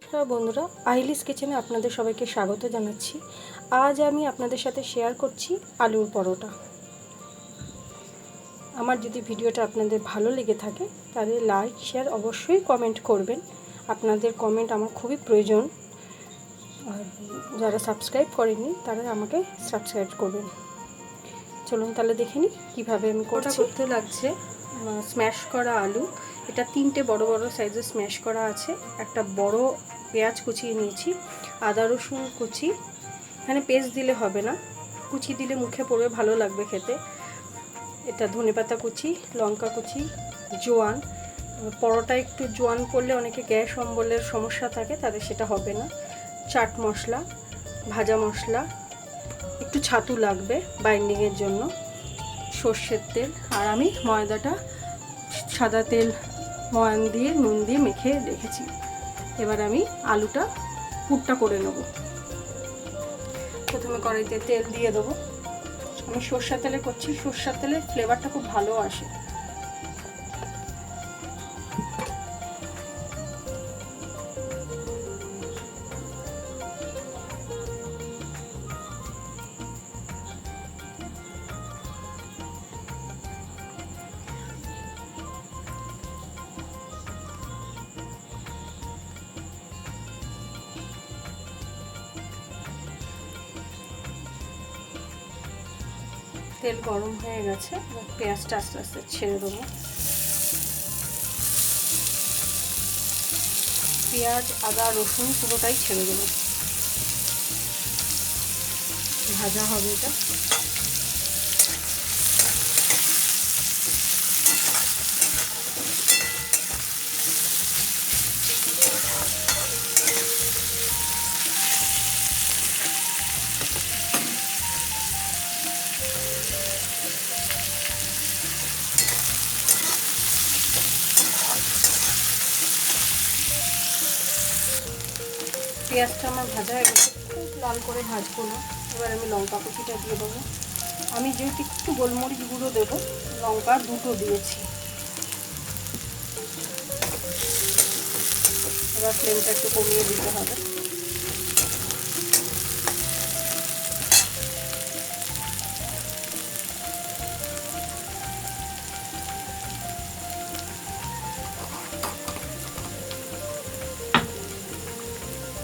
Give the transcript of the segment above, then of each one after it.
নমস্কার বন্ধুরা, আহিলিস কিচেনে আপনাদের সবাইকে স্বাগত জানাচ্ছি। আজ আমি আপনাদের সাথে শেয়ার করছি আলুর পরোটা। আমার যদি ভিডিওটা আপনাদের ভালো লেগে থাকে তাহলে লাইক শেয়ার অবশ্যই কমেন্ট করবেন। আপনাদের কমেন্ট আমার খুবই প্রয়োজন। আর যারা সাবস্ক্রাইব করেননি তারা আমাকে সাবস্ক্রাইব করবেন। চলুন তাহলে দেখে নিই কীভাবে আমি করতে লাগছে। স্ম্যাশ করা আলু, এটা 3টে বড় বড় সাইজের স্ম্যাশ করা আছে। একটা বড় পেঁয়াজ কুচিয়ে নিয়েছি, আদা রসুন কুচি, এখানে পেস্ট দিলে হবে না, কুচি দিলে মুখে পড়বে, ভালো লাগবে খেতে। এটা ধনেপাতা কুচি, লঙ্কা কুচি, জোয়ান। পরোটা একটু জোয়ান পড়লে অনেকে গ্যাস অম্বলের সমস্যা থাকে, তাদের সেটা হবে না। চাট মশলা, ভাজা মশলা, একটু ছাতু লাগবে বাইন্ডিংয়ের জন্য, সর্ষের তেল, আর আমি ময়দাটা সাদা তেল ময়ান দিয়ে নুন দিয়ে মেখে রেখেছি। এবার আমি আলুটা পুরটা করে নেব। প্রথমে কড়াইতে তেল দিয়ে দেবো। আমি সরষের তেলে করছি, সরষের তেলের ফ্লেভারটা খুব ভালো আসে। তেল গরম হয়ে গেছে, পেঁয়াজটা আস্তে আস্তে ছেড়ে দেবো। পেঁয়াজ, আদা, রসুন পুরোটাই ছেড়ে দেবো, ভাজা হবে এটা। পেঁয়াজটা আমার ভাজা হয়ে গেছে, খুব লাল করে ভাজবো না। এবার আমি লঙ্কা কুচিটা দিয়ে দেবো। আমি যেহেতু একটু গোলমরিচ গুঁড়ো দেবো, লঙ্কা 2টো দিয়েছি। এবার ফ্লেমটা একটু কমিয়ে দিতে হবে।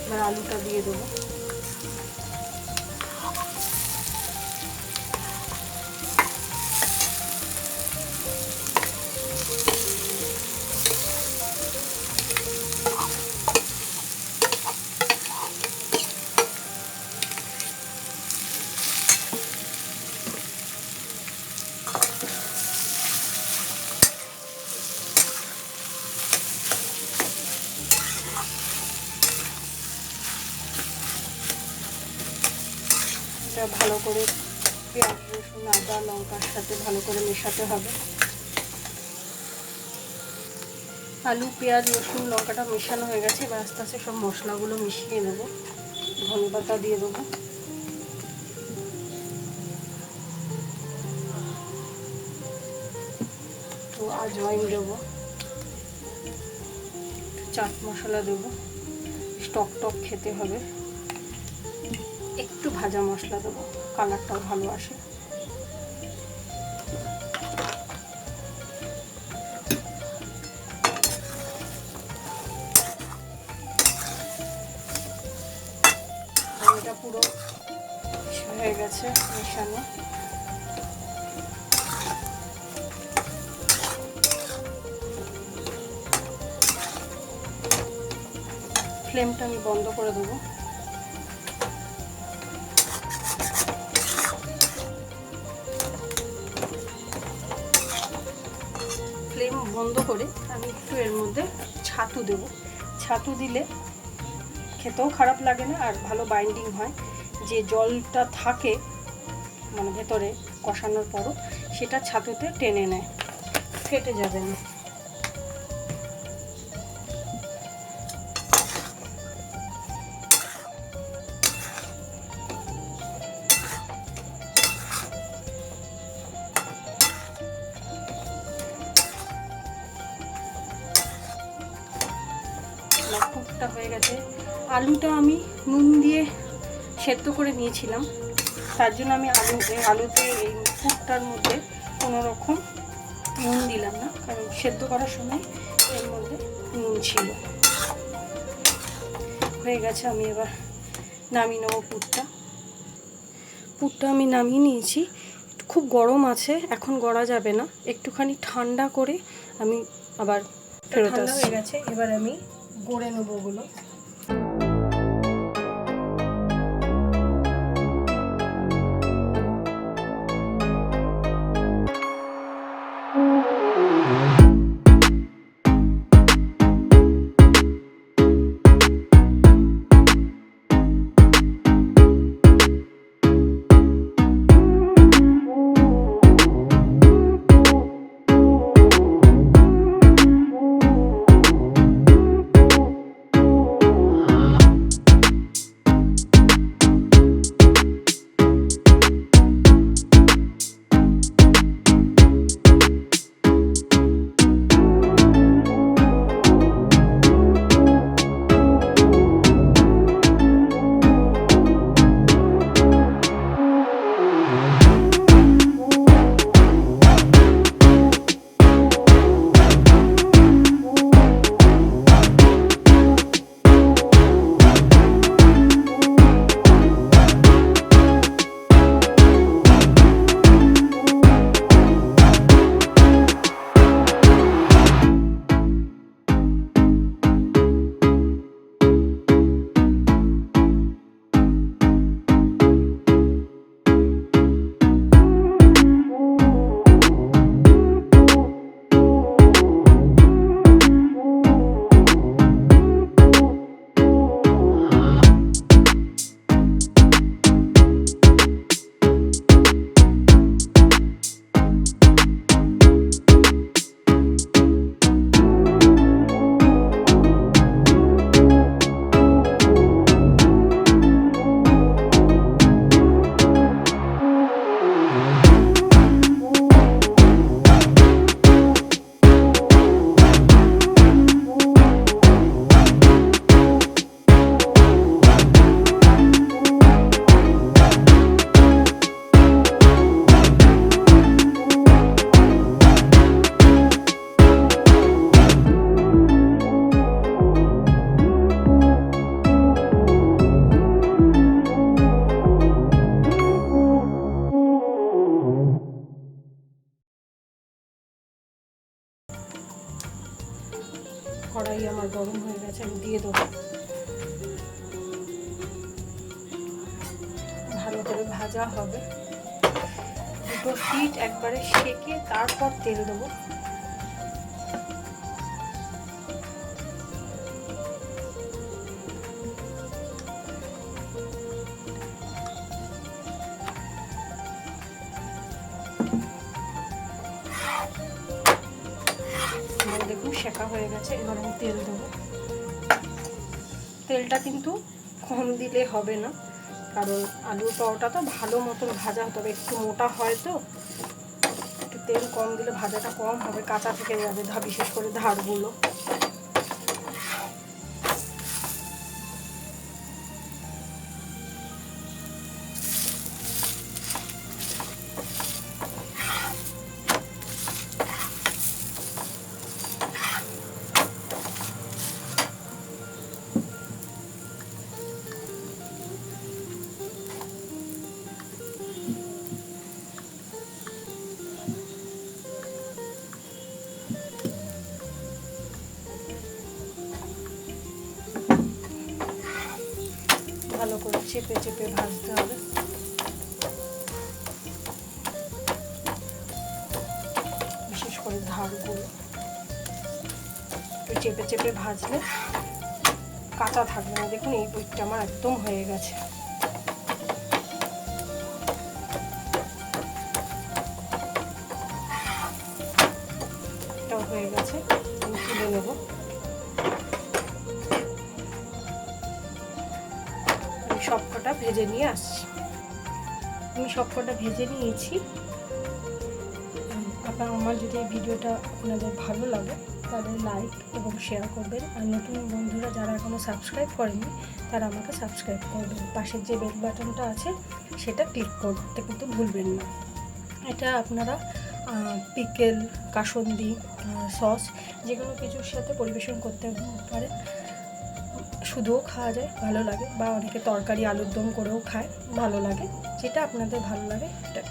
এবার আলুটা দিয়ে দেবো। এটা ভালো করে পেঁয়াজ, রসুন, আদা, লঙ্কার সাথে ভালো করে মেশাতে হবে। আলু, পেঁয়াজ, রসুন, লঙ্কাটা মেশানো হয়ে গেছে। এবার আস্তে আস্তে সব মশলাগুলো মিশিয়ে নেবো। ধনেপাতা দিয়ে দেবো, তো আজওয়াইন দেবো, চাট মশলা দেবো, টক টক খেতে হবে। একটু ভাজা মশলা দেবো, কালারটাও ভালো আসে। এটা পুরো হয়ে গেছে মেশানো। ফ্লেমটা আমি বন্ধ করে দেবো। ফ্লেম বন্ধ করে আমি একটু এর মধ্যে ছাতু দেবো। ছাতু দিলে খেতেও খারাপ লাগে না, আর ভালো বাইন্ডিং হয়। যে জলটা থাকে মানে ভেতরে কষানোর পরও, সেটা ছাতুতে টেনে নেয়, ফেটে যাবে না। আমার পুরটা হয়ে গেছে। আলুটা আমি নুন দিয়ে সেদ্ধ করে নিয়েছিলাম, তার জন্য আমি আলুতে এই পুরটার মধ্যে কোনো রকম নুন দিলাম না, কারণ সেদ্ধ করার সময় এর মধ্যে নুন ছিল। হয়ে গেছে, আমি এবার নামিয়ে নেবো পুরটা আমি নামিয়ে নিয়েছি। খুব গরম আছে, এখন গড়া যাবে না, একটুখানি ঠান্ডা করে আমি আবার ফেরত আসছি। হয়ে গেছে, এবার আমি গড়ে নেবো ওগুলো। কড়াই আমার গরম হয়ে গেছে, আমি দিয়ে দেবো। ভালো করে ভাজা হবে, দুটো পিঠ একবারে সেকে তারপর তেল দেবো। দেখুন শেখা হয়ে গেছে, এবার আমি তেল দেবো। তেলটা কিন্তু কম দিলে হবে না, কারণ আলুর পাওয়াটা তো ভালো মতন ভাজা হতে হবে, একটু মোটা হয় তো, একটু তেল কম দিলে ভাজাটা কম হবে, কাঁচা থেকে যাবে বিশেষ করে ধারগুলো। ভালো করে চেপে চেপে ভাজতে হবে। বিশেষ করে ধারগুলো একটু চেপে চেপে ভাজলে কাঁচা থাকবে না। দেখুন এই পিঠটা আমার একদম হয়ে গেছে। এটাও হয়ে গেছে, আমি তুলে নেব। আমি সবকটা ভেজে নিয়ে আসছি। আমি সবকটা ভেজে নিয়েছি, আমার যদি এই ভিডিওটা আপনাদের ভালো লাগে তাহলে লাইক এবং শেয়ার করবেন। আর নতুন বন্ধুরা যারা এখনও সাবস্ক্রাইব করেনি তারা আমাকে সাবস্ক্রাইব করবেন। পাশের যে বেল বাটনটা আছে সেটা ক্লিক করতে কিন্তু ভুলবেন না। এটা আপনারা পিকেল, কাসুন্দি, সস যে কোনো কিছুর সাথে পরিবেশন করতে পারেন। শুধুও খাওয়া যায়, ভালো লাগে, বা অনেকে তরকারি আলুর দম করেও খায়, ভালো লাগে। যেটা আপনাদের ভালো লাগে এটা